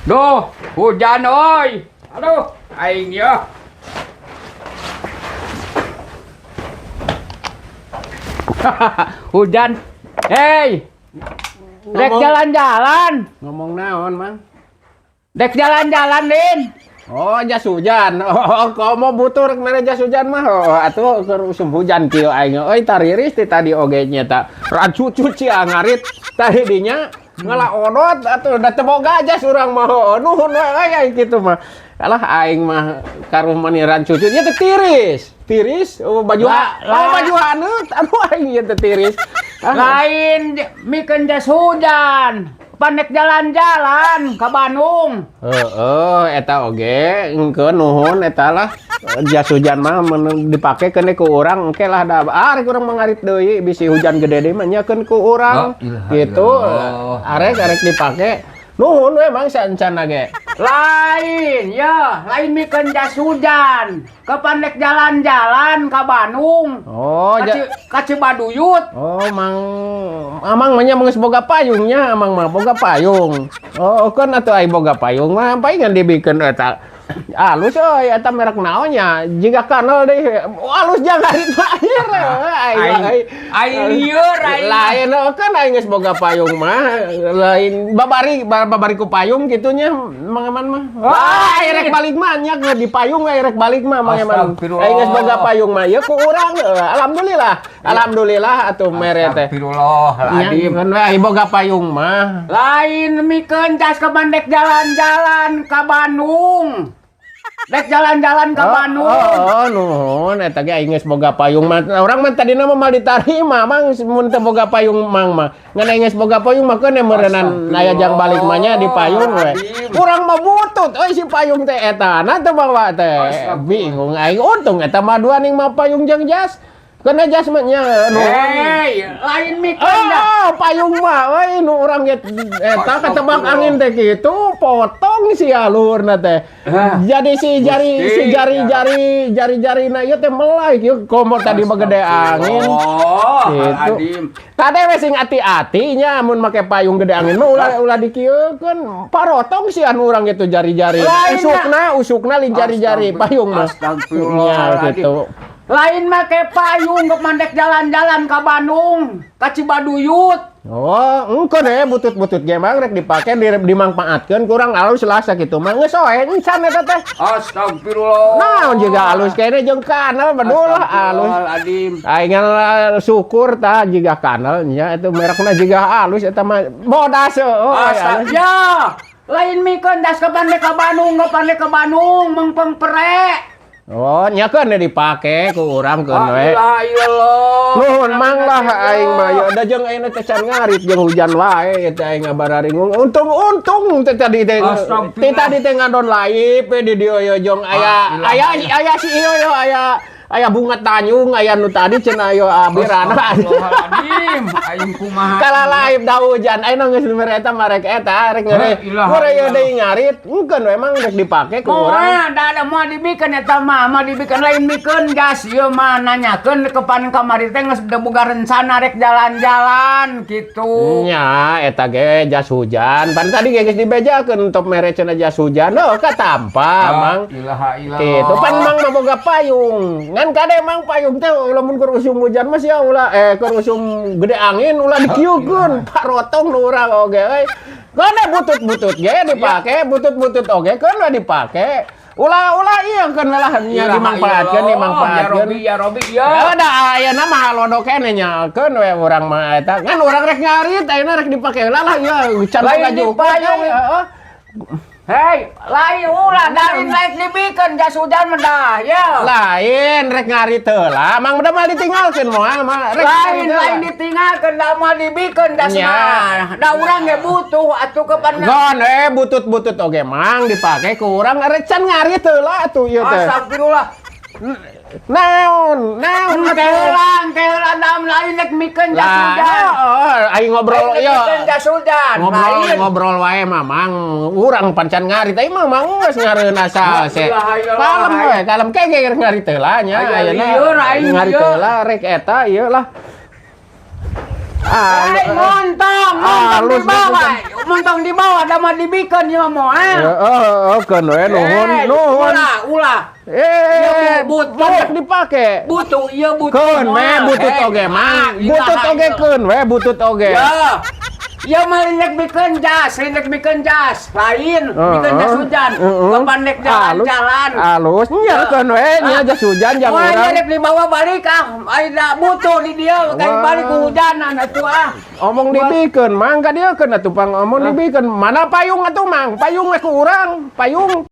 Duh, hujan oi. Aduh, aing ya. Hujan. Hei. Dek jalan-jalan. Ngomong naon, Mang? Dek jalan-jalan, Din. Oh, jas hujan. Oh, komo butuh rek mere jas hujan mah. Oh, atuh keur usum hujan kieu aing. Euy, tariris ti tadi oge nya ta. Rancu cuci ngarit tadi dinya ngalaodot atuh da teu boga jas urang mah. Nuhun we aya kitu mah. Alah aing mah karuh mani rancu cuci nya teh tiris. Tiris baju baju haneut anu aing ieu teh tiris. Lain mikeun jas hujan. Pandek jalan-jalan ke Bandung. Eta oge engkeun nuhun eta lah jas hujan mah dipake kene ku urang engke lah da arek urang mangarit deui bisi hujan gede deui mah nyakeun ku urang gitu arek dipake nuhun we Mang saencana ge. Lain ya, lain mikeun jas hujan ke pandek jalan-jalan ke Bandung. Oh, ka Cibaduyut. Oh, Amang mah nya geus boga payungnya, Amang mah boga payung. Oh, kan atuh ai boga payung mah paingan dibikeun eta. Alus euy eta merek naon nya? Jiga kanal deui. Alus jangarit mah Ai lieur ai. Lain kan aing geus boga payung mah. Lain babari ku payung kitunya mangaman mah. Wah, rek balik mah nya di payung we rek balik mah mangaman. Aing geus boga payung mah ieu ku urang. Alhamdulillah atuh mere teh. Astagfirullahaladzim. Kan we boga payung mah. Lain mikeun jas ke pandek jalan-jalan ke Bandung. Dek jalan-jalan ke Bandung. Nuhun eta ge aing geus boga payung mah. Urang mah tadina mah mal ditarima Mang mun teu boga payung Mang mah. Ngan aing geus boga payung mah keun meureunnan aya jang balik mah nya di payung we. Urang mah butut euy si payung teh eta na teu bawa teh. Bingung aing untung eta mah duaning mah payung jeung jas. Kena jas mah nya Hei, lain mikeun payung mah euy nu urang ge eta ketebak angin teh kitu potong si alurna teh. Jadi si jari-jarina ieu teh melai kieu komo tadi mah gede angin. Gitu. Tade we sing ati-ati nya mun make payung gede angin mah ulah dikieukeun parotong si anu urang gitu jari-jari. Usukna lin jari-jari payung mah. Astagfirullah gitu. Lain make payung ke mandek jalan-jalan ke Bandung, ke Cibaduyut. Oh, engkeun butut-butut ge Mang rek dipake dimangpaatkeun kurang alus lah sakitu mah geus oe encan eta teh. Astagfirullah. Naon jiga alus kene jeung kanal bedulah alus. Aing syukur tah jiga kanal nya eta merekna jiga alus eta mah bodas euy. Ya. Lain mikeun das ke pandek ke Bandung, mengpeng pere. Oh, nya keun dipake ku urang keun we. Nuhun Mang lah aing mah ya da jeung ayeuna teh can ngarit jeung hujan wae teh aing ngabararingung. Untung teh tadi teh ngadon live di dieu yo jeung aya si ieu yo aya bunga tanyung aya nu tadi cenah aya abirana. Astagfirullahaladzim. Aing kumaha. Kala live da hujan ayeuna geus mere eta marek eta rek ngeureun deui ngarit. Engkeun we Mang rek dipake ku urang. Da mah dibikeun eta mah dibikeun lain mikeun gas ieu mah nanyakeun ke pan kamari teh geus boga rencana rek jalan-jalan kitu. Nya eta ge jas hujan. Pan tadi ge geus dibejakeun top mere cenah jas hujan. Katampa Mang. Kitu pan Mang mah boga payung. Ngan kade Mang payung teh lamun keur usum hujan mah sia ulah keur usum gede angin ulah dikieukeun parotong nu urang oge euy. Kade butut-butut ge dipake, butut-butut oge keun we dipake. Ulah ieu keun lah nya dimangpaatkeun. Ya Robi ya. Da ayeuna mah halodo kene nya keun we urang mah eta. Ngan urang rek ngarit ayeuna rek dipake lah ieu can gaju payung. Hei, lain ulah dari naik dibikeun jas hujan mah dah ya. Lain rek ngarit heula, Mang udah mah ditinggalkeun moal mah rek lain ditinggalkeun da mah dibikeun jas mah. Da urang ge butuh atuh ke pan. Gon butut-butut oge Mang dipake ku urang rek can ngarit heula atuh ieu teh. Astagfirullah. Naon Keulang dalam lain nek mikeun jas hujan. Aing ngobrol ieu. Mikeun jas hujan. Ngobrol wae Mamang. Urang pancan ngarit aing mah Mang geus ngareuna sase. Kalem we, kalem kege ngarit heula nya ayeuna. Ngarit heula rek eta ieu lah. montong di bawah, ada mah dibikin ya mau keun we nuhun. Ulah. Banyak dipake. Butuh, iya butuh. Keun we butut oge mang. Butut oge keun we butut oge. Ya mah rek bikin jas, lain bikin jas hujan, kapan rek jalan-jalan. Halus nya keun we nya jas hujan jang urang. Wah, rek dibawa balik aida butuh di dia kayak balik hujanan atuh Omong dibikeun mang ka dieu keun atuh pang omong dibikeun. Mana payung atuh mang? Payung we ku urang, payung.